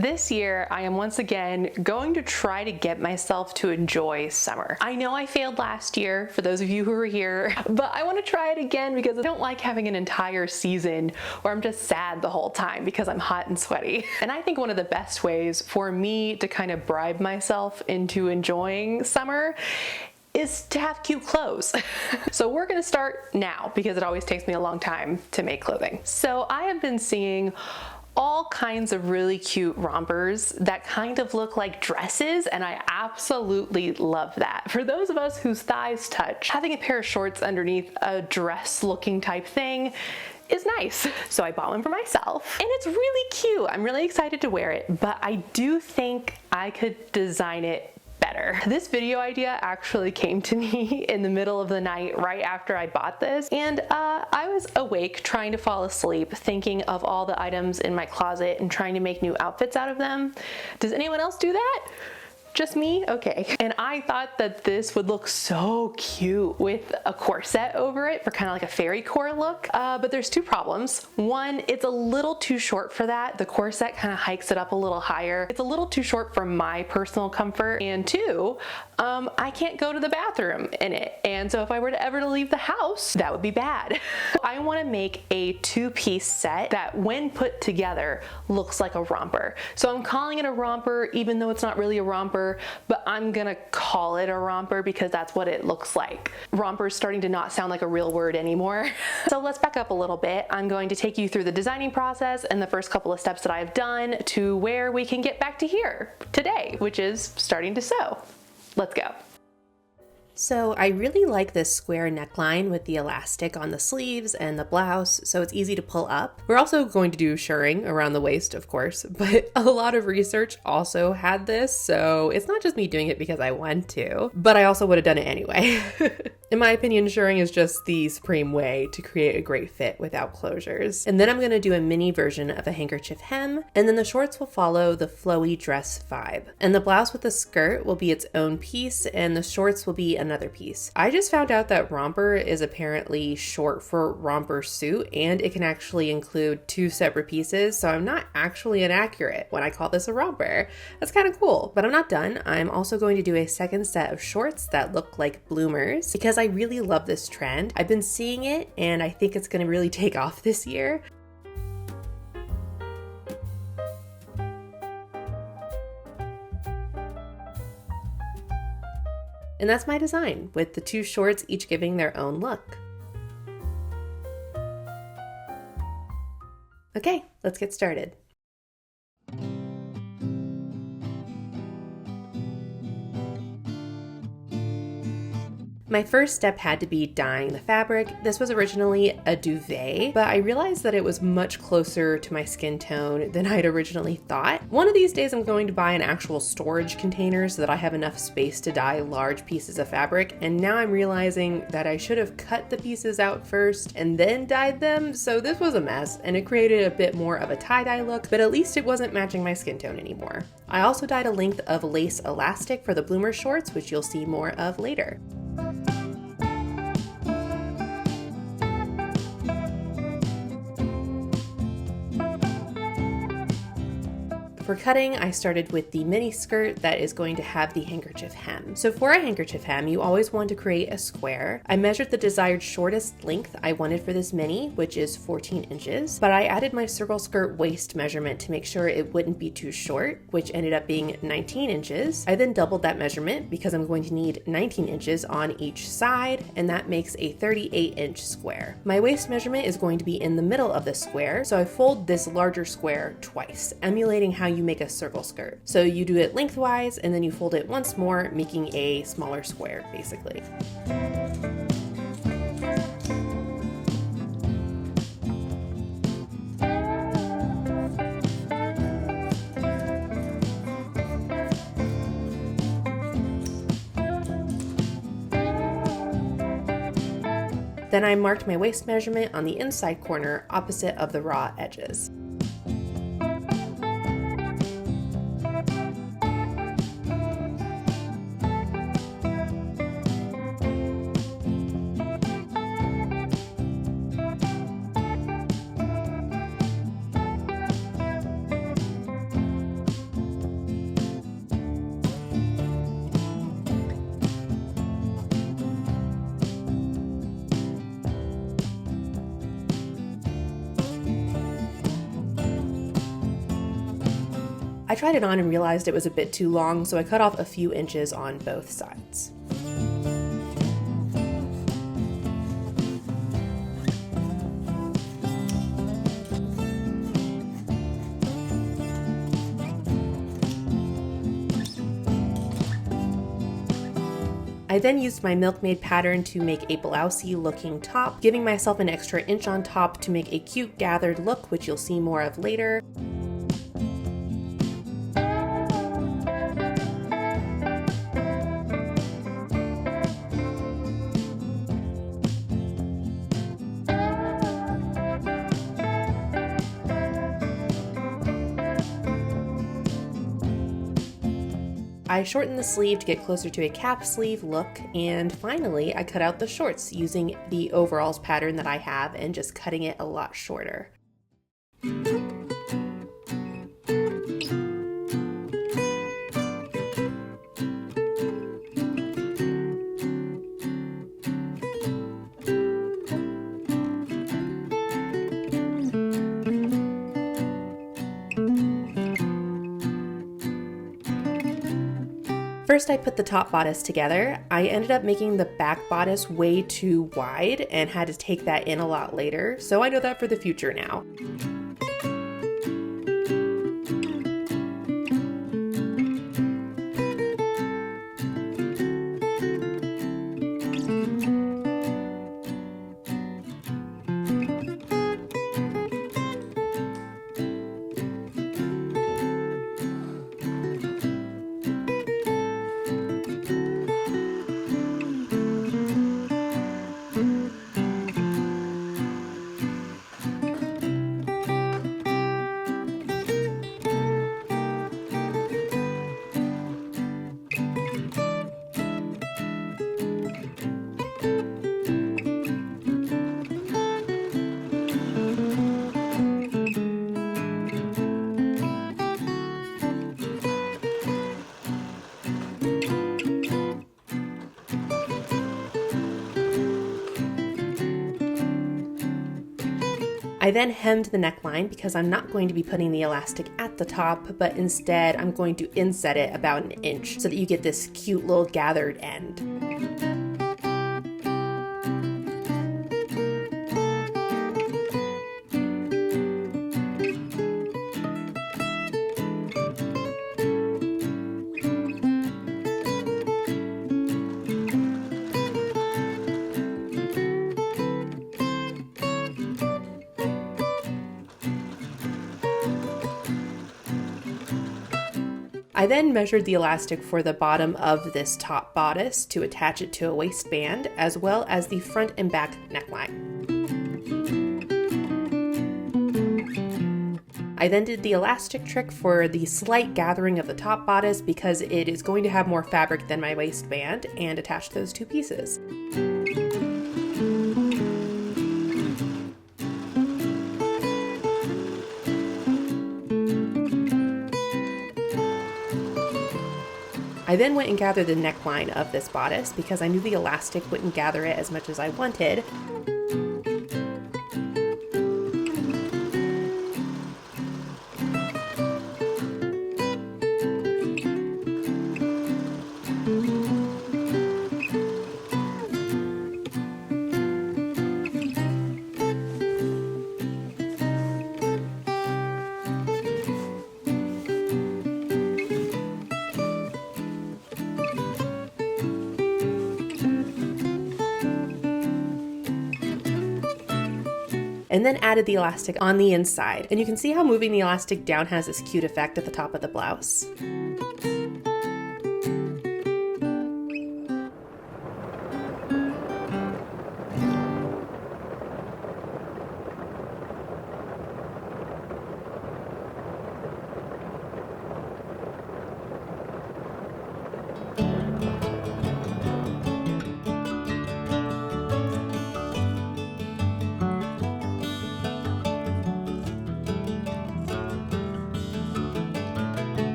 This year, I am once again going to try to get myself to enjoy summer. I know I failed last year, for those of you who were here, but I want to try it again because I don't like having an entire season where I'm just sad the whole time because I'm hot and sweaty. And I think one of the best ways for me to kind of bribe myself into enjoying summer is to have cute clothes. So we're gonna start now because it always takes me a long time to make clothing. So I have been seeing all kinds of really cute rompers that kind of look like dresses, and I absolutely love that. For those of us whose thighs touch, having a pair of shorts underneath a dress looking type thing is nice. So I bought one for myself and it's really cute. I'm really excited to wear it, but I do think I could design it better. This video idea actually came to me in the middle of the night right after I bought this, and I was awake trying to fall asleep thinking of all the items in my closet and trying to make new outfits out of them. Does anyone else do that? Just me? Okay. And I thought that this would look so cute with a corset over it for kind of like a fairy core look. But there's two problems. One, it's a little too short for that. The corset kind of hikes it up a little higher. It's a little too short for my personal comfort. And two, I can't go to the bathroom in it. And so if I were to ever leave the house, that would be bad. I want to make a two-piece set that when put together looks like a romper. So I'm calling it a romper even though it's not really a romper, but I'm gonna call it a romper because that's what it looks like. Romper is starting to not sound like a real word anymore. So let's back up a little bit. I'm going to take you through the designing process and the first couple of steps that I've done to where we can get back to here today, which is starting to sew. Let's go. So I really like this square neckline with the elastic on the sleeves and the blouse, so it's easy to pull up. We're also going to do shirring around the waist, of course, but a lot of research also had this, so it's not just me doing it because I want to, but I also would have done it anyway. In my opinion, shirring is just the supreme way to create a great fit without closures. And then I'm going to do a mini version of a handkerchief hem, and then the shorts will follow the flowy dress vibe. And the blouse with the skirt will be its own piece, and the shorts will be another piece. I just found out that romper is apparently short for romper suit, and it can actually include two separate pieces, so I'm not actually inaccurate when I call this a romper. That's kind of cool, but I'm not done. I'm also going to do a second set of shorts that look like bloomers because I really love this trend. I've been seeing it and I think it's going to really take off this year. And that's my design, with the two shorts each giving their own look. Okay, let's get started. My first step had to be dyeing the fabric. This was originally a duvet, but I realized that it was much closer to my skin tone than I'd originally thought. One of these days I'm going to buy an actual storage container so that I have enough space to dye large pieces of fabric, and now I'm realizing that I should have cut the pieces out first and then dyed them, so this was a mess and it created a bit more of a tie-dye look, but at least it wasn't matching my skin tone anymore. I also dyed a length of lace elastic for the bloomer shorts, which you'll see more of later. For cutting, I started with the mini skirt that is going to have the handkerchief hem. So for a handkerchief hem, you always want to create a square. I measured the desired shortest length I wanted for this mini, which is 14 inches, but I added my circle skirt waist measurement to make sure it wouldn't be too short, which ended up being 19 inches. I then doubled that measurement because I'm going to need 19 inches on each side, and that makes a 38-inch square. My waist measurement is going to be in the middle of the square, so I fold this larger square twice, emulating how you make a circle skirt. So you do it lengthwise and then you fold it once more, making a smaller square basically. Then I marked my waist measurement on the inside corner opposite of the raw edges. I tried it on and realized it was a bit too long, so I cut off a few inches on both sides. I then used my Milkmaid pattern to make a blousey looking top, giving myself an extra inch on top to make a cute gathered look, which you'll see more of later. I shortened the sleeve to get closer to a cap sleeve look, and finally I cut out the shorts using the overalls pattern that I have and just cutting it a lot shorter. First, I put the top bodice together. I ended up making the back bodice way too wide and had to take that in a lot later, so I know that for the future now. I then hemmed the neckline because I'm not going to be putting the elastic at the top, but instead I'm going to inset it about an inch so that you get this cute little gathered end. I then measured the elastic for the bottom of this top bodice to attach it to a waistband, as well as the front and back neckline. I then did the elastic trick for the slight gathering of the top bodice because it is going to have more fabric than my waistband, and attached those two pieces. I then went and gathered the neckline of this bodice because I knew the elastic wouldn't gather it as much as I wanted. And then added the elastic on the inside. And you can see how moving the elastic down has this cute effect at the top of the blouse.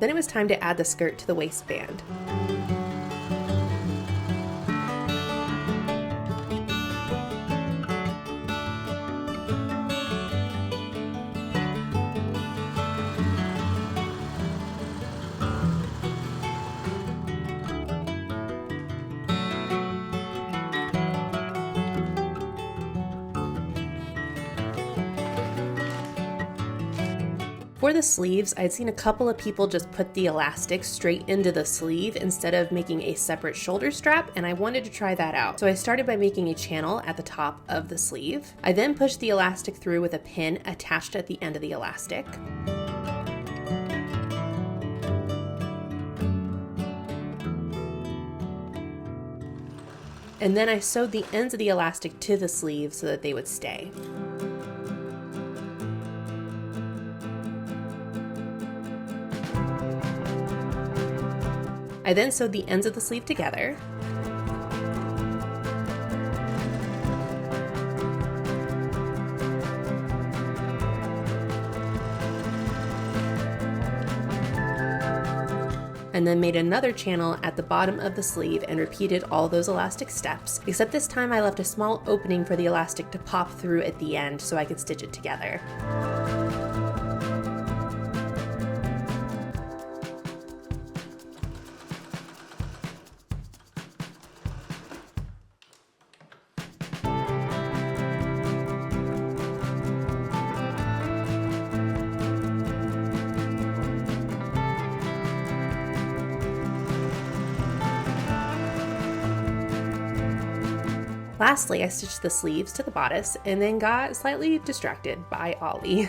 Then it was time to add the skirt to the waistband. For the sleeves, I'd seen a couple of people just put the elastic straight into the sleeve instead of making a separate shoulder strap, and I wanted to try that out. So I started by making a channel at the top of the sleeve. I then pushed the elastic through with a pin attached at the end of the elastic. And then I sewed the ends of the elastic to the sleeve so that they would stay. I then sewed the ends of the sleeve together. And then made another channel at the bottom of the sleeve and repeated all those elastic steps, except this time I left a small opening for the elastic to pop through at the end so I could stitch it together. Lastly, I stitched the sleeves to the bodice and then got slightly distracted by Ollie.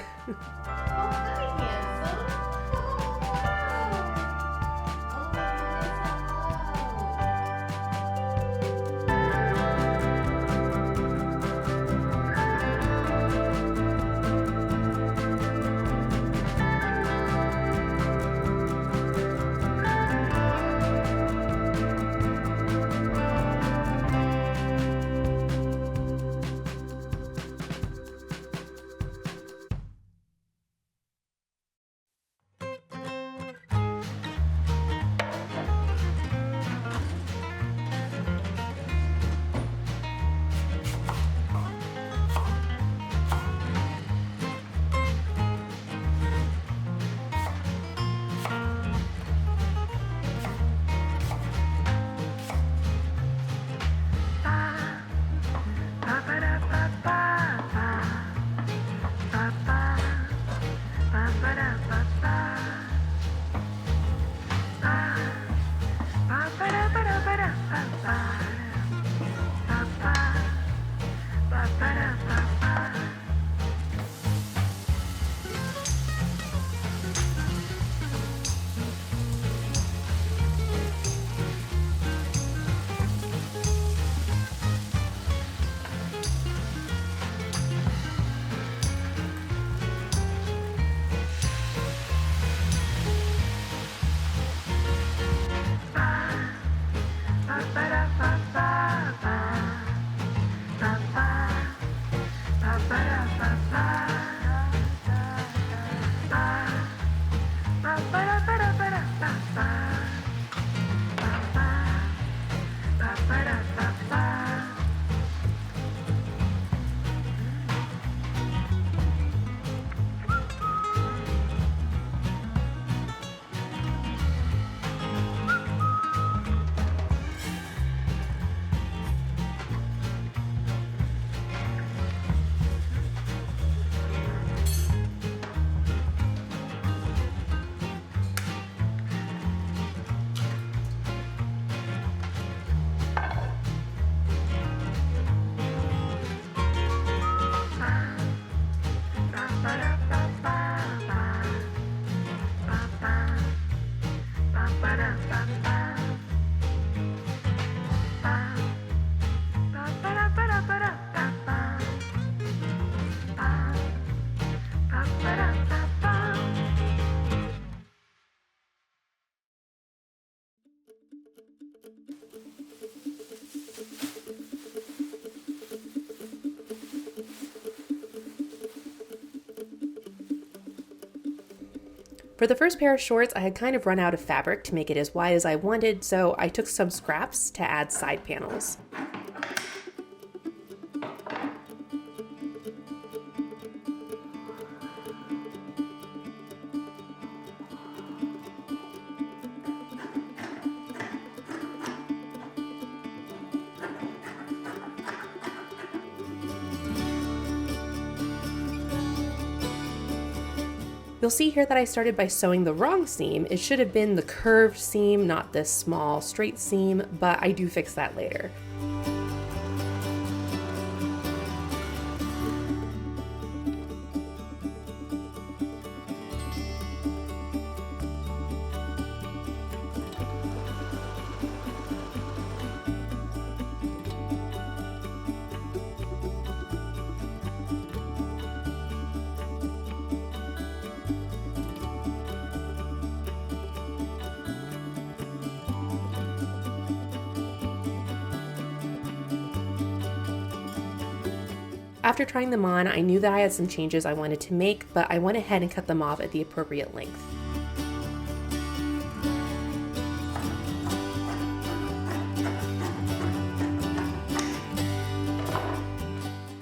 For the first pair of shorts, I had kind of run out of fabric to make it as wide as I wanted, so I took some scraps to add side panels. You'll see here that I started by sewing the wrong seam. It should have been the curved seam, not this small straight seam, but I do fix that later. After trying them on, I knew that I had some changes I wanted to make, but I went ahead and cut them off at the appropriate length.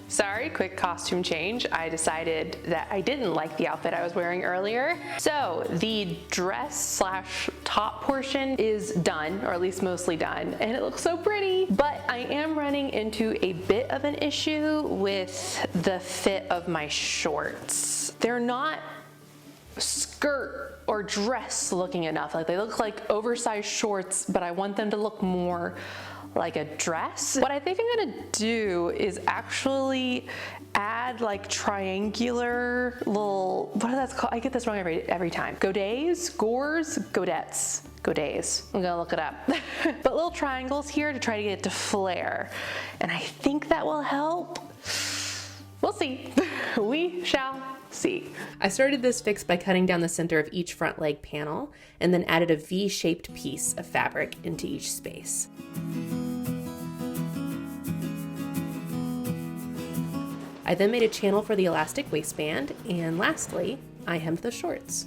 Sorry, quick costume change. I decided that I didn't like the outfit I was wearing earlier. So the dress slash top portion is done, or at least mostly done, and it looks so pretty. But I am running into a bit of an issue with the fit of my shorts. They're not skirt or dress looking enough. Like, they look like oversized shorts, but I want them to look more like a dress. What I think I'm gonna do is actually add like triangular little, what are that called? I get this wrong every time. Godets, gores, godettes. Godets. I'm gonna look it up. But little triangles here to try to get it to flare. And I think that will help. We'll see. We shall see. I started this fix by cutting down the center of each front leg panel and then added a V-shaped piece of fabric into each space. I then made a channel for the elastic waistband, and lastly, I hemmed the shorts.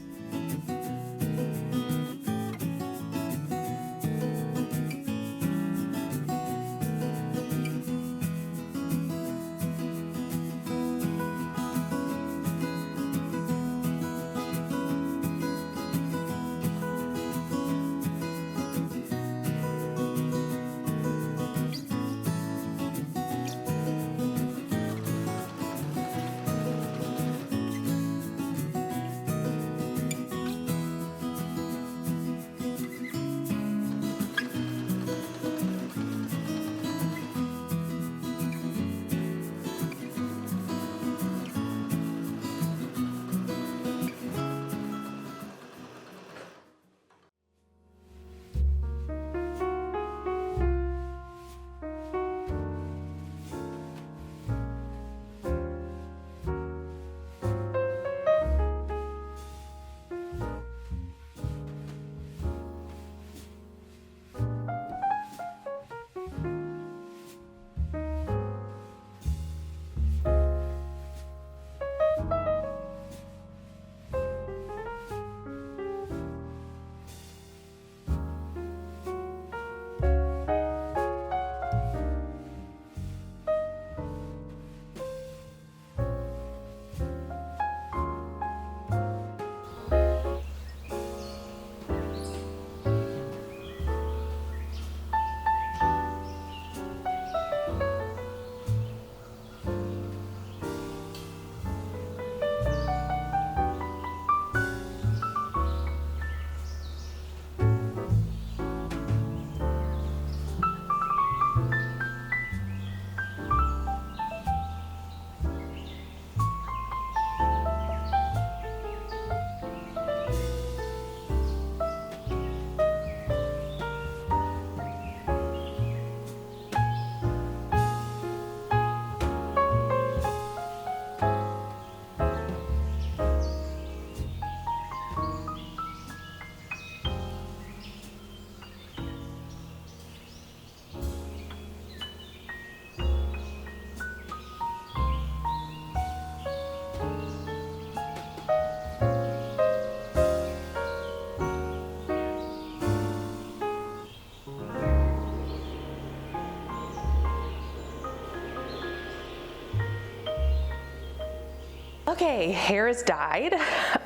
Okay, hair is dyed.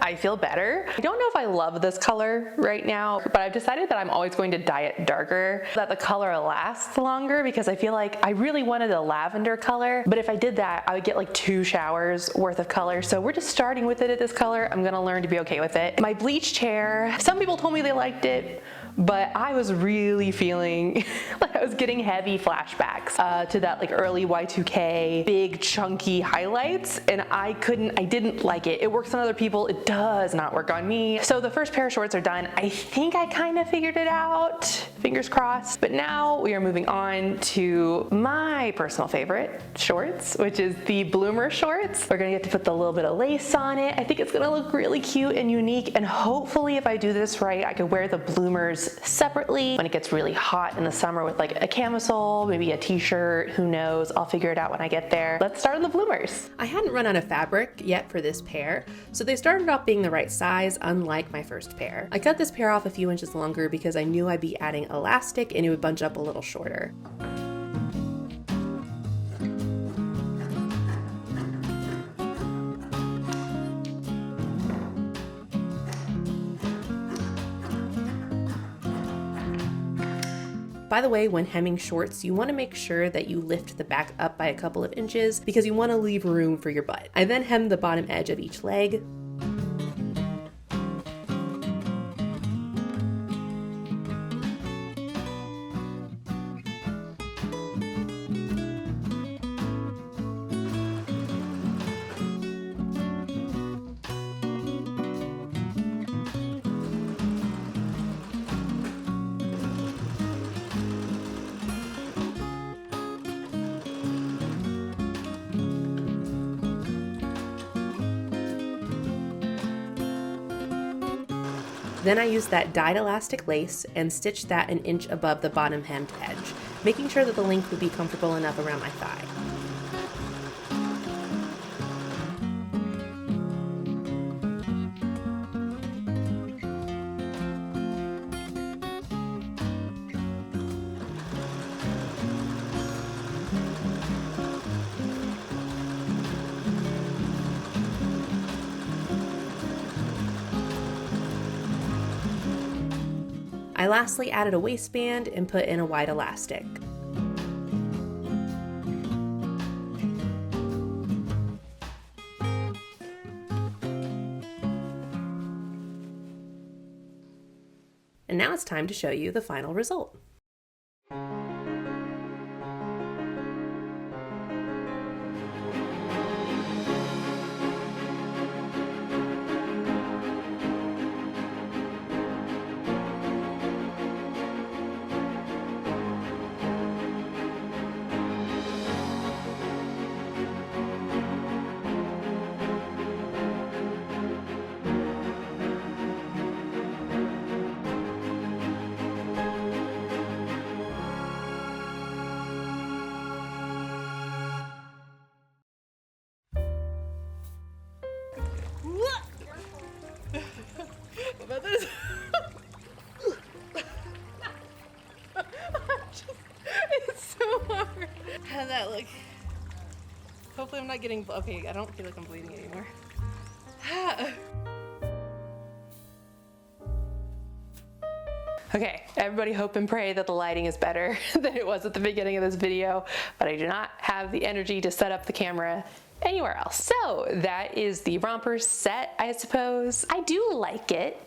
I feel better. I don't know if I love this color right now, but I've decided that I'm always going to dye it darker so that the color lasts longer, because I feel like I really wanted a lavender color, but if I did that, I would get like 2 showers worth of color. So we're just starting with it at this color. I'm gonna learn to be okay with it. My bleached hair, some people told me they liked it, but I was really feeling like I was getting heavy flashbacks to that like early Y2K, big chunky highlights, and I didn't like it. It works on other people, it does not work on me. So the first pair of shorts are done. I think I kind of figured it out, fingers crossed. But now we are moving on to my personal favorite shorts, which is the bloomer shorts. We're gonna get to put the little bit of lace on it. I think it's gonna look really cute and unique, and hopefully if I do this right, I could wear the bloomers separately when it gets really hot in the summer with like a camisole, maybe a t-shirt, who knows, I'll figure it out when I get there. Let's start on the bloomers. I hadn't run out of fabric yet for this pair, so they started off being the right size, unlike my first pair. I cut this pair off a few inches longer because I knew I'd be adding elastic and it would bunch up a little shorter. By the way, when hemming shorts, you want to make sure that you lift the back up by a couple of inches because you want to leave room for your butt. I then hem the bottom edge of each leg. Then I used that dyed elastic lace and stitched that an inch above the bottom hemmed edge, making sure that the length would be comfortable enough around my thigh. I lastly added a waistband and put in a wide elastic. And now it's time to show you the final result. It's so hard. How'd that look? Hopefully I'm not getting, okay, I don't feel like I'm bleeding anymore. Okay, everybody hope and pray that the lighting is better than it was at the beginning of this video, but I do not have the energy to set up the camera anywhere else. So that is the romper set, I suppose. I do like it.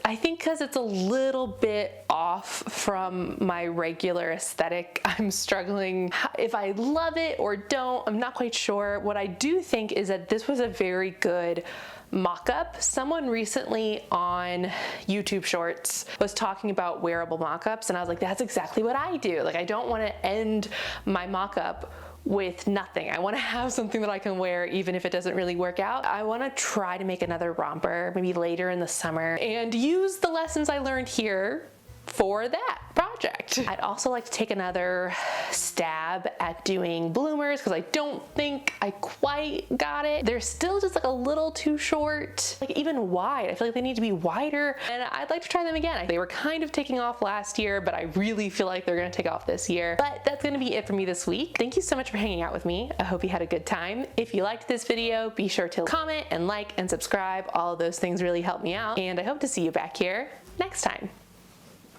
I think because it's a little bit off from my regular aesthetic. I'm struggling if I love it or don't. I'm not quite sure. What I do think is that this was a very good mock-up. Someone recently on YouTube Shorts was talking about wearable mock-ups, and I was like, that's exactly what I do. Like, I don't want to end my mock-up with nothing. I want to have something that I can wear even if it doesn't really work out. I want to try to make another romper maybe later in the summer and use the lessons I learned here for that project. project. I'd also like to take another stab at doing bloomers because I don't think I quite got it. They're still just like a little too short, like even wide. I feel like they need to be wider, and I'd like to try them again. They were kind of taking off last year, but I really feel like they're gonna take off this year. But that's gonna be it for me this week. Thank you so much for hanging out with me. I hope you had a good time. If you liked this video, be sure to comment and like and subscribe. All of those things really help me out, and I hope to see you back here next time.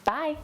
Bye.